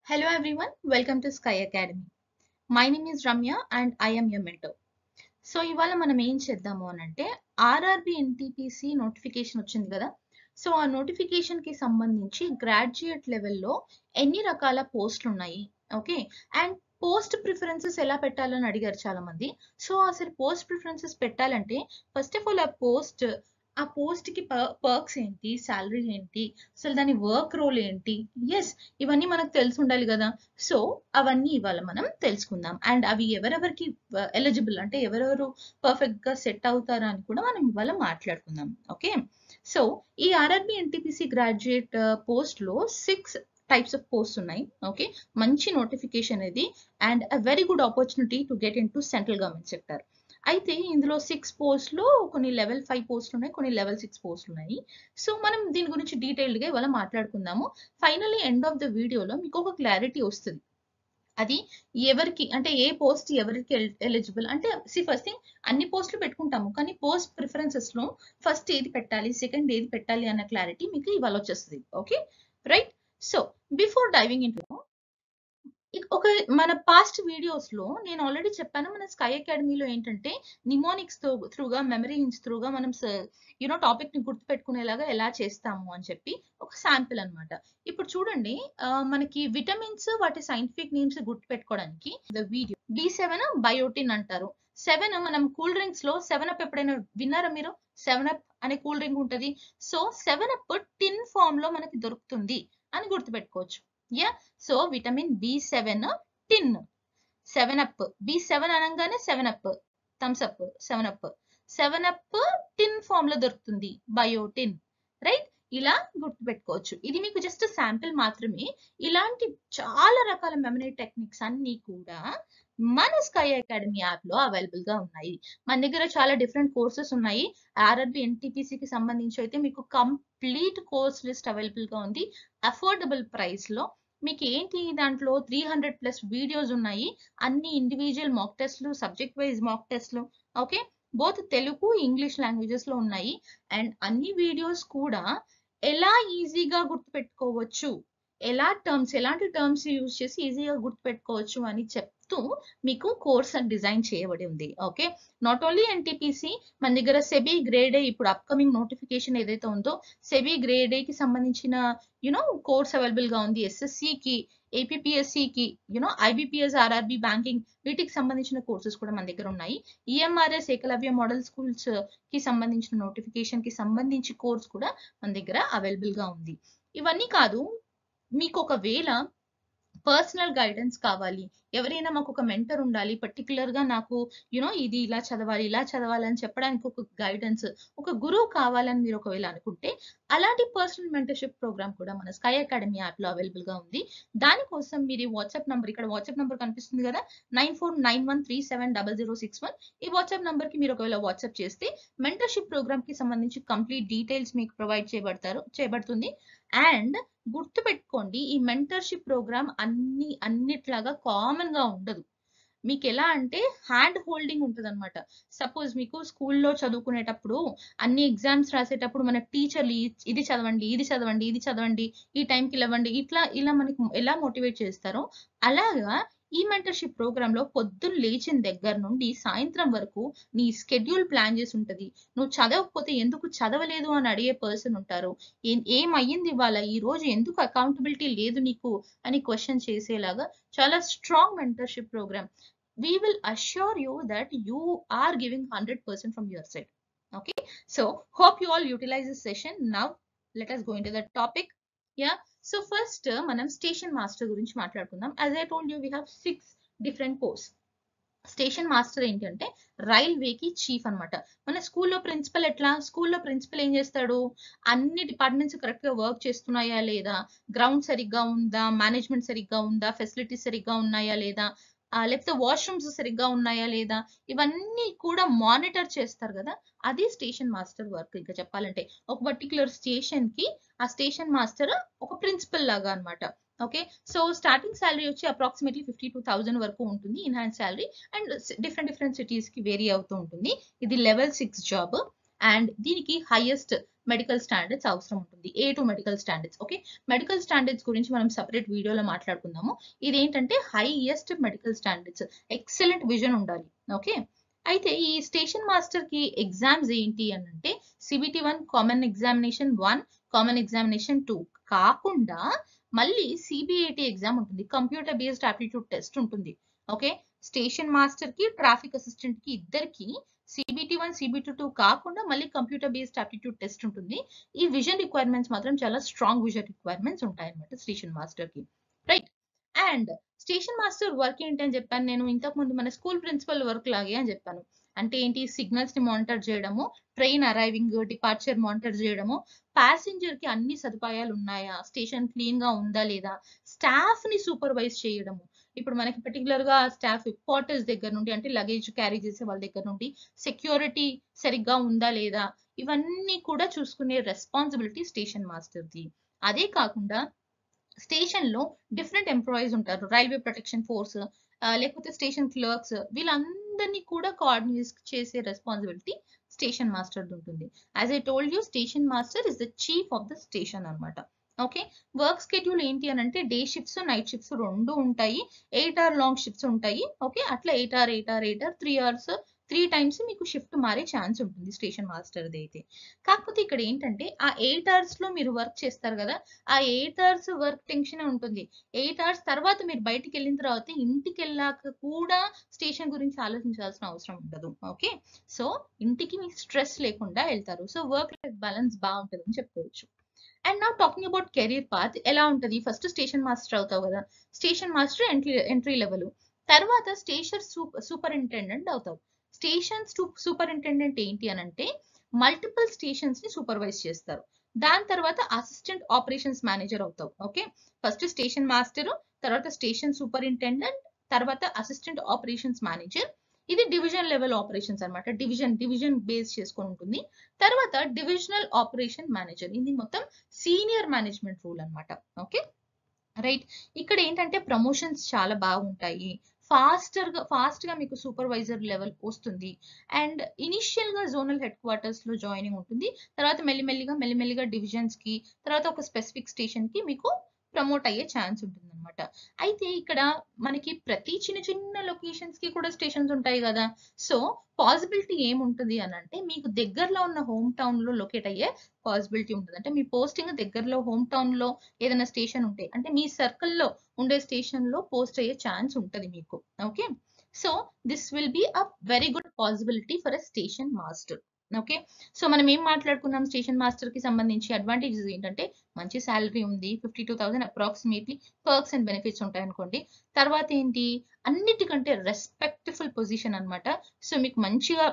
Hello everyone, welcome to Sky Academy. My name is Ramya and I am your mentor. So ఇవాళ మనం ఏం చేద్దాము అనంటే RRB NTPC notification వచ్చింది కదా. సో ఆ నోటిఫికేషన్ కి సంబంధించి గ్రాడ్యుయేట్ లెవెల్లో ఎన్ని రకాల పోస్టులు ఉన్నాయి, ఓకే, అండ్ పోస్ట్ ప్రిఫరెన్సెస్ ఎలా పెట్టాలని అడిగారు చాలా మంది. సో అసలు పోస్ట్ ప్రిఫరెన్సెస్ పెట్టాలంటే ఫస్ట్ ఆఫ్ ఆల్ ఆ పోస్ట్ కి పర్క్స్ ఏంటి, శాలరీ ఏంటి, అసలు దాని వర్క్ రోల్ ఏంటి, ఎస్ ఇవన్నీ మనకు తెలిసి ఉండాలి కదా. సో అవన్నీ ఇవాళ మనం తెలుసుకుందాం అండ్ అవి ఎవరెవరికి ఎలిజిబుల్ అంటే ఎవరెవరు పర్ఫెక్ట్ గా సెట్ అవుతారా అని కూడా మనం ఇవాళ మాట్లాడుకుందాం. ఓకే, సో ఈ ఆర్ఆర్బి ఎన్టీపీసీ గ్రాడ్యుయేట్ పోస్ట్ లో 6 టైప్స్ ఆఫ్ పోస్ట్ ఉన్నాయి. ఓకే, మంచి నోటిఫికేషన్ ఇది and a very good opportunity to get in to central government sector. అయితే ఇందులో 6 పోస్టులు, కొన్ని లెవెల్ 5 పోస్టులు ఉన్నాయి, కొన్ని లెవెల్ 6 పోస్టులు ఉన్నాయి. సో మనం దీని గురించి డీటెయిల్డ్ గా ఇవాళ మాట్లాడుకుందాము. ఫైనల్లీ ఎండ్ ఆఫ్ ద వీడియోలో మీకు ఒక క్లారిటీ వస్తుంది. అది ఎవరికి అంటే ఏ పోస్ట్ ఎవరికి ఎలిజిబుల్ అంటే ఫస్ట్ థింగ్ అన్ని పోస్టులు పెట్టుకుంటాము, కానీ పోస్ట్ ప్రిఫరెన్సెస్ లో ఫస్ట్ ఏది పెట్టాలి, సెకండ్ ఏది పెట్టాలి అన్న క్లారిటీ మీకు ఇవాళ వచ్చేస్తుంది. Okay right. So before diving in ఒక మన పాస్ట్ వీడియోస్ లో నేను ఆల్రెడీ చెప్పాను, మన స్కై అకాడమీలో ఏంటంటే నిమోనిక్స్ త్రూగా, మెమరీ హింట్స్ త్రూగా మనం టాపిక్ ని గుర్తు పెట్టుకునేలాగా ఎలా చేస్తాము అని చెప్పి ఒక శాంపిల్ అన్నమాట. ఇప్పుడు చూడండి, మనకి విటమిన్స్ వాటి సైంటిఫిక్ నేమ్స్ గుర్తు పెట్టుకోవడానికి వీడియో B7 బయోటిన్ అంటారు. 7 మనం కూల్ డ్రింక్స్ లో 7 అప్ ఎప్పుడైనా విన్నారా మీరు? 7 అప్ అనే కూల్ డ్రింక్ ఉంటది. సో 7 అప్ టిన్ ఫామ్ లో మనకి దొరుకుతుంది అని గుర్తుపెట్టుకోవచ్చు. Yeah, so vitamin B7 tin, 7 up, B7 అనగానే 7 up, thums up, 7 up, 7 up tin form లో దొరుకుతుంది, బయోటిన్, రైట్. ఇలా గుర్తుపెట్టుకోవచ్చు. ఇది మీకు జస్ట్ శాంపిల్ మాత్రమే. ఇలాంటి చాలా రకాల మెమరీ టెక్నిక్స్ అన్ని కూడా మన స్కై అకాడమీ యాప్ లో అవైలబుల్ గా ఉన్నాయి. మన దగ్గర చాలా డిఫరెంట్ కోర్సెస్ ఉన్నాయి. ఆర్ఆర్బి ఎన్టీపీసీకి సంబంధించి అయితే మీకు కంప్లీట్ కోర్స్ లిస్ట్ అవైలబుల్ గా ఉంది, అఫోర్డబుల్ ప్రైస్ లో. మీకు ఏంటి దాంట్లో 300+ వీడియోస్ ఉన్నాయి, అన్ని ఇండివిజువల్ మాక్ టెస్ట్లు, సబ్జెక్ట్ వైజ్ మాక్ టెస్ట్లు, okay, both Telugu English languages లో ఉన్నాయి. అండ్ అన్ని వీడియోస్ కూడా ఎలా ఈజీగా గుర్తుపెట్టుకోవచ్చు, ఎలాంటి టర్మ్స్ యూజ్ చేసి ఈజీగా గుర్తుపెట్టుకోవచ్చు అని చెప్తూ మీకు కోర్స్ డిజైన్ చేయబడి ఉంది. ఓకే, నాట్ ఓన్లీ ఎన్టీపీసీ, మన దగ్గర సెబీ గ్రేడ్ ఏ, ఇప్పుడు అప్కమింగ్ నోటిఫికేషన్ ఏదైతే ఉందో సెబీ గ్రేడ్ ఏ కి సంబంధించిన కోర్స్ అవైలబుల్ గా ఉంది. ఎస్ఎస్సికి, ఏపీపీఎస్సికి, ఐబీపీఎస్, ఆర్ఆర్బి, బ్యాంకింగ్, వీటికి సంబంధించిన కోర్సెస్ కూడా మన దగ్గర ఉన్నాయి. ఈఎంఆర్ఎస్ ఏకలవ్య మోడల్ స్కూల్స్ కి సంబంధించిన నోటిఫికేషన్ కి సంబంధించి కోర్స్ కూడా మన దగ్గర అవైలబుల్ గా ఉంది. ఇవన్నీ కాదు, మీకు ఒకవేళ పర్సనల్ గైడెన్స్ కావాలి, ఎవరైనా మాకు ఒక మెంటర్ ఉండాలి, పర్టికులర్ గా నాకు ఇది ఇలా చదవాలి అని చెప్పడానికి ఒక గైడెన్స్, ఒక గురువు కావాలని మీరు ఒకవేళ అనుకుంటే అలాంటి పర్సనల్ మెంటర్షిప్ ప్రోగ్రామ్ కూడా మన స్కై అకాడమీ యాప్ లో అవైలబుల్ గా ఉంది. దానికోసం మీరు వాట్సాప్ నంబర్, ఇక్కడ వాట్సాప్ నంబర్ కనిపిస్తుంది కదా, 9491370061. ఈ వాట్సాప్ నంబర్ కి మీరు ఒకవేళ వాట్సాప్ చేస్తే మెంటర్షిప్ ప్రోగ్రామ్ కి సంబంధించి కంప్లీట్ డీటెయిల్స్ మీకు ప్రొవైడ్ చేయబడుతుంది. అండ్ గుర్తు పెట్టుకోండి, ఈ మెంటర్షిప్ ప్రోగ్రామ్ అన్నిట్లాగా కామన్ గా ఉండదు. మీకు ఎలా అంటే హ్యాండ్ హోల్డింగ్ ఉంటుంది అనమాట. సపోజ్ మీకు స్కూల్లో చదువుకునేటప్పుడు, అన్ని ఎగ్జామ్స్ రాసేటప్పుడు మన టీచర్లు ఇది చదవండి, ఇది చదవండి, ఇది చదవండి, ఈ టైంకి లేవండి, ఇలా మనకి ఎలా మోటివేట్ చేస్తారో అలాగా ఈ మెంటర్షిప్ ప్రోగ్రామ్ లో పొద్దున్న లేచిన దగ్గర నుండి సాయంత్రం వరకు నీ స్కెడ్యూల్ ప్లాన్ చేసి ఉంటది. నువ్వు చదవకపోతే ఎందుకు చదవలేదు అని అడిగే పర్సన్ ఉంటారు. ఏమయ్యింది ఇవాళ, ఈ రోజు ఎందుకు అకౌంటబిలిటీ లేదు నీకు అని క్వశ్చన్ చేసేలాగా చాలా strong mentorship program. We will assure you that you are giving 100% from your side. Okay, so hope you all utilize this session. Now let us go into the topic. Yeah, so first మనం station master గురించి మాట్లాడుకుందాం. As I told you, we have 6 different posts. Station master ఏంటంటే రైల్వేకి chief అన్నమాట. మన స్కూల్లో principal స్కూల్లో principal ఏం చేస్తాడు, అన్ని డిపార్ట్మెంట్స్ కరెక్ట్ గా వర్క్ చేస్తున్నాయా లేదా, గ్రౌండ్ సరిగ్గా ఉందా, మేనేజ్మెంట్ సరిగ్గా ఉందా, ఫెసిలిటీస్ సరిగ్గా ఉన్నాయా లేదా, లేకపోతే వాష్రూమ్స్ సరిగ్గా ఉన్నాయా లేదా, ఇవన్నీ కూడా మానిటర్ చేస్తారు కదా, అది స్టేషన్ మాస్టర్ వర్క్. ఇంకా చెప్పాలంటే ఒక పర్టికులర్ స్టేషన్ కి ఆ స్టేషన్ మాస్టర్ ఒక ప్రిన్సిపల్ లాగా అన్నమాట. ఓకే, సో స్టార్టింగ్ శాలరీ వచ్చి అప్రాక్సిమేట్లీ 52,000 వరకు ఉంటుంది enhance salary, and different cities కి వేరీ అవుతూ ఉంటుంది. ఇది లెవెల్ 6 జాబ్. అండ్ దీనికి హైయెస్ట్ మెడికల్ స్టాండర్డ్స్ అవసరం ఉంటుంది, A2 medical standards. Okay, medical standards గురించి మనం సెపరేట్ వీడియోలో మాట్లాడుకుందాము. ఇదేంటంటే highest medical standards, excellent vision ఉండాలి. ఓకే, అయితే ఈ స్టేషన్ మాస్టర్ కి ఎగ్జామ్స్ ఏంటి అని అంటే CBT 1, common examination 1, common examination 2 కాకుండా మళ్ళీ CBAT ఎగ్జామ్ ఉంటుంది, కంప్యూటర్ బేస్డ్ ఆప్టిట్యూడ్ టెస్ట్ ఉంటుంది. ఓకే, స్టేషన్ మాస్టర్ కి ట్రాఫిక్ అసిస్టెంట్ కి ఇద్దరికి CBT 1, CBT 2 కాకుండా మళ్ళీ కంప్యూటర్ బేస్డ్ ఆప్టిట్యూడ్ టెస్ట్ ఉంటుంది. ఈ విజన్ రిక్వైర్మెంట్స్ మాత్రం చాలా స్ట్రాంగ్ విజన్ రిక్వైర్మెంట్స్ ఉంటాయన్నమాట స్టేషన్ మాస్టర్ కి. Right, and station master work ఏంటి అని చెప్పాను నేను ఇంతకు ముందు, మన స్కూల్ ప్రిన్సిపల్ వర్క్ లాగే అని చెప్పాను. అంటే ఏంటి, సిగ్నల్స్ ని మానిటర్ చేయడము, ట్రైన్ అరైవింగ్ డిపార్చర్ మానిటర్ చేయడము, ప్యాసింజర్ కి అన్ని సదుపాయాలు ఉన్నాయా, స్టేషన్ క్లీన్ గా ఉందా లేదా, స్టాఫ్ ని సూపర్వైజ్ చేయడము. ఇప్పుడు మనకి పర్టికులర్ గా స్టాఫ్ పోర్టర్స్ దగ్గర నుండి, అంటే లగేజ్ క్యారీ చేసే వాళ్ళ దగ్గర నుండి, సెక్యూరిటీ సరిగ్గా ఉందా లేదా, ఇవన్నీ కూడా చూసుకునే రెస్పాన్సిబిలిటీ స్టేషన్ మాస్టర్ది. అదే కాకుండా స్టేషన్ లో డిఫరెంట్ ఎంప్లాయీస్ ఉంటారు, రైల్వే ప్రొటెక్షన్ ఫోర్స్, లేకపోతే స్టేషన్ క్లర్క్స్, వీళ్ళందరినీ కూడా కోఆర్డినేట్ చేసే రెస్పాన్సిబిలిటీ స్టేషన్ మాస్టర్ ఉంటుంది. As I told you, station master is the chief of the station అనమాట. ఓకే, వర్క్ స్కెడ్యూల్ ఏంటి అని అంటే డే షిఫ్ట్స్, నైట్ షిఫ్ట్స్ రెండు ఉంటాయి, 8 hour లాంగ్ షిఫ్ట్స్ ఉంటాయి. ఓకే, అట్లా 8 hour 8 hour 8 hour 3 hours 3 times మీకు షిఫ్ట్ మారే ఛాన్స్ ఉంటుంది స్టేషన్ మాస్టర్ది అయితే. కాకపోతే ఇక్కడ ఏంటంటే ఆ 8 hours లో మీరు వర్క్ చేస్తారు కదా, ఆ 8 hours వర్క్ టెన్షన్ ఉంటుంది. 8 hours తర్వాత మీరు బయటికి వెళ్ళిన తర్వాత ఇంటికి వెళ్ళాక కూడా స్టేషన్ గురించి ఆలోచించాల్సిన అవసరం ఉండదు. ఓకే, సో ఇంటికి మీకు స్ట్రెస్ లేకుండా వెళ్తారు. సో వర్క్ లైఫ్ బ్యాలెన్స్ బాగుంటుంది అని చెప్పుకోవచ్చు. అండ్ నా టాకింగ్ అబౌట్ కెరీర్ పాత్ ఎలా ఉంటుంది, ఫస్ట్ స్టేషన్ మాస్టర్ అవుతావు కదా, స్టేషన్ మాస్టర్ ఎంట్రీ లెవెల్, తర్వాత స్టేషన్ సూపరింటెండెంట్ అవుతావు. స్టేషన్ సూపరింటెండెంట్ ఏంటి అని అంటే మల్టిపుల్ స్టేషన్స్ ని సూపర్వైజ్ చేస్తారు. దాని తర్వాత అసిస్టెంట్ ఆపరేషన్స్ మేనేజర్ అవుతావు. ఓకే, ఫస్ట్ స్టేషన్ మాస్టర్, తర్వాత స్టేషన్ సూపరింటెండెంట్, తర్వాత అసిస్టెంట్ ఆపరేషన్స్ మేనేజర్. ఇది డివిజన్ లెవెల్ ఆపరేషన్స్ అనమాట, డివిజన్ బేస్ చేసుకొని ఉంటుంది. తర్వాత డివిజనల్ ఆపరేషన్ మేనేజర్, ఇది మొత్తం సీనియర్ మేనేజ్మెంట్ రూల్ అనమాట. ఓకే, రైట్, ఇక్కడ ఏంటంటే ప్రమోషన్స్ చాలా బాగుంటాయి, ఫాస్ట్ గా మీకు సూపర్వైజర్ లెవెల్ వస్తుంది. అండ్ ఇనిషియల్ గా జోనల్ హెడ్ క్వార్టర్స్ లో జాయినింగ్ ఉంటుంది, తర్వాత మెల్లిమెల్లిగా డివిజన్స్ కి, తర్వాత ఒక స్పెసిఫిక్ స్టేషన్ కి మీకు ప్రమోట్ అయ్యే ఛాన్స్ ఉంటుంది అనమాట. అయితే ఇక్కడ మనకి ప్రతి చిన్న లొకేషన్స్ కి కూడా స్టేషన్స్ ఉంటాయి కదా, సో పాసిబిలిటీ ఏముంటుంది అని అంటే మీకు దగ్గరలో ఉన్న హోమ్ టౌన్ లో లొకేట్ అయ్యే పాసిబిలిటీ ఉంటుంది. అంటే మీ పోస్టింగ్ దగ్గరలో హోమ్ టౌన్ లో ఏదైనా స్టేషన్ ఉంటే, అంటే మీ సర్కిల్లో ఉండే స్టేషన్ లో పోస్ట్ అయ్యే ఛాన్స్ ఉంటుంది మీకు. Okay, so this will be a very good possibility for a station master. Okay, so మనం ఏం మాట్లాడుకున్నాం, స్టేషన్ మాస్టర్ కి సంబంధించి అడ్వాంటేజెస్ ఏంటంటే మంచి శాలరీ ఉంది, 52,000 అప్రాక్సిమేట్లీ, పర్క్స్ అండ్ బెనిఫిట్స్ ఉంటాయి అనుకోండి. తర్వాత ఏంటి, అన్నిటికంటే రెస్పెక్ట్ఫుల్ పొజిషన్ అనమాట. సో మీకు మంచిగా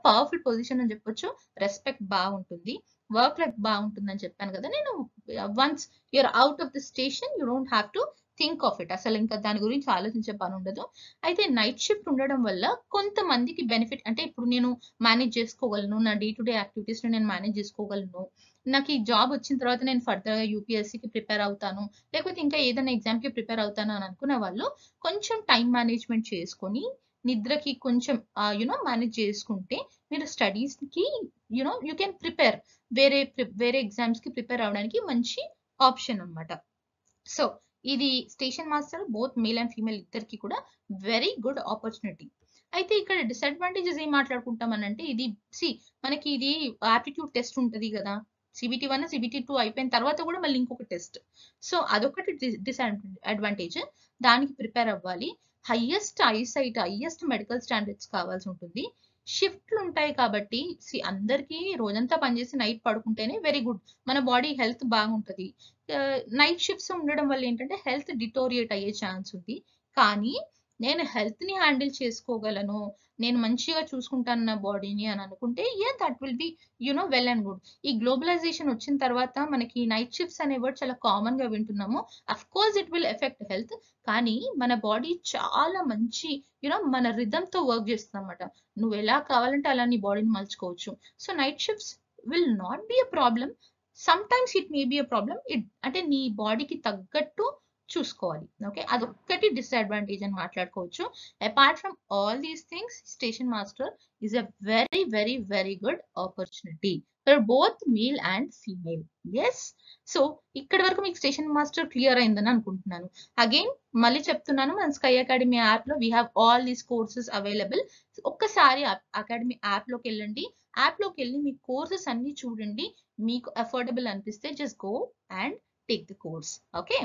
పవర్ఫుల్ పొజిషన్ అని చెప్పొచ్చు, రెస్పెక్ట్ బాగుంటుంది, వర్క్ లైఫ్ బాగుంటుంది అని చెప్పాను కదా నేను. Once you're out of the station you don't have to think of it, అసలు ఇంకా దాని గురించి ఆలోచించే పని ఉండదు. అయితే నైట్ షిఫ్ట్ ఉండడం వల్ల కొంతమందికి బెనిఫిట్, అంటే ఇప్పుడు నేను మేనేజ్ చేసుకోగలను, నా డే టు డే యాక్టివిటీస్ ని నేను మేనేజ్ చేసుకోగలను, నాకు ఈ జాబ్ వచ్చిన తర్వాత నేను ఫర్దర్ గా యూపీఎస్సీకి ప్రిపేర్ అవుతాను, లేకపోతే ఇంకా ఏదైనా ఎగ్జామ్ కి ప్రిపేర్ అవుతాను అని అనుకునే వాళ్ళు కొంచెం టైం మేనేజ్మెంట్ చేసుకొని నిద్రకి కొంచెం మేనేజ్ చేసుకుంటే మీరు స్టడీస్ కి యూ కెన్ ప్రిపేర్, వేరే ఎగ్జామ్స్ కి ప్రిపేర్ అవడానికి మంచి ఆప్షన్ అన్నమాట. సో ఇది station master both male and female ఇద్దరికి కూడా వెరీ గుడ్ ఆపర్చునిటీ. అయితే ఇక్కడ డిసడ్వాంటేజెస్ ఏం మాట్లాడుకుంటాం అని అంటే, మనకి ఇది ఆప్టిట్యూడ్ టెస్ట్ ఉంటుంది కదా, CBT 1 CBT 2 అయిపోయిన తర్వాత కూడా మళ్ళీ ఇంకొక టెస్ట్. సో అదొకటి డిసడ్వాంటేజ్, దానికి ప్రిపేర్ అవ్వాలి. Highest eyesight, highest medical standards కావాల్సి ఉంటుంది. షిఫ్ట్లు ఉంటాయి కాబట్టి అందరికీ రోజంతా పనిచేసి నైట్ పడుకుంటేనే వెరీ గుడ్, మన బాడీ హెల్త్ బాగుంటుంది. నైట్ షిఫ్ట్స్ ఉండడం వల్ల ఏంటంటే హెల్త్ డిటోరియేట్ అయ్యే ఛాన్స్ ఉంది. కానీ నేను హెల్త్ ని హ్యాండిల్ చేసుకోగలను, నేను మంచిగా చూసుకుంటాను నా బాడీని అని అనుకుంటే that will be well and good. ఈ గ్లోబలైజేషన్ వచ్చిన తర్వాత మనకి నైట్ షిఫ్ట్స్ అనే వర్డ్ చాలా కామన్ గా వింటున్నాము. Of course it will affect health, కానీ మన బాడీ చాలా మంచి మన రిథమ్ తో వర్క్ చేస్తుంది అనమాట. నువ్వు ఎలా కావాలంటే అలా నీ బాడీని మలుచుకోవచ్చు. So night shifts will not be a problem, sometimes it may be a problem. అంటే నీ బాడీకి తగ్గట్టు చూసుకోవాలి. ఓకే, అదొక్కటి డిసడ్వాంటేజ్ అని మాట్లాడుకోవచ్చు. Apart from all these things station master is a very very very good opportunity for both male and female. Yes, so ఇక్కడ వరకు మీకు స్టేషన్ మాస్టర్ క్లియర్ అయిందని అనుకుంటున్నాను. అగైన్ మళ్ళీ చెప్తున్నాను, మన స్కై అకాడమీ యాప్ లో we have all these courses available. ఒక్కసారి అకాడమీ యాప్ లోకి వెళ్ళండి, యాప్ లోకి వెళ్ళి మీ కోర్సెస్ అన్ని చూడండి, మీకు అఫోర్డబుల్ అనిపిస్తే just go and take the course. Okay.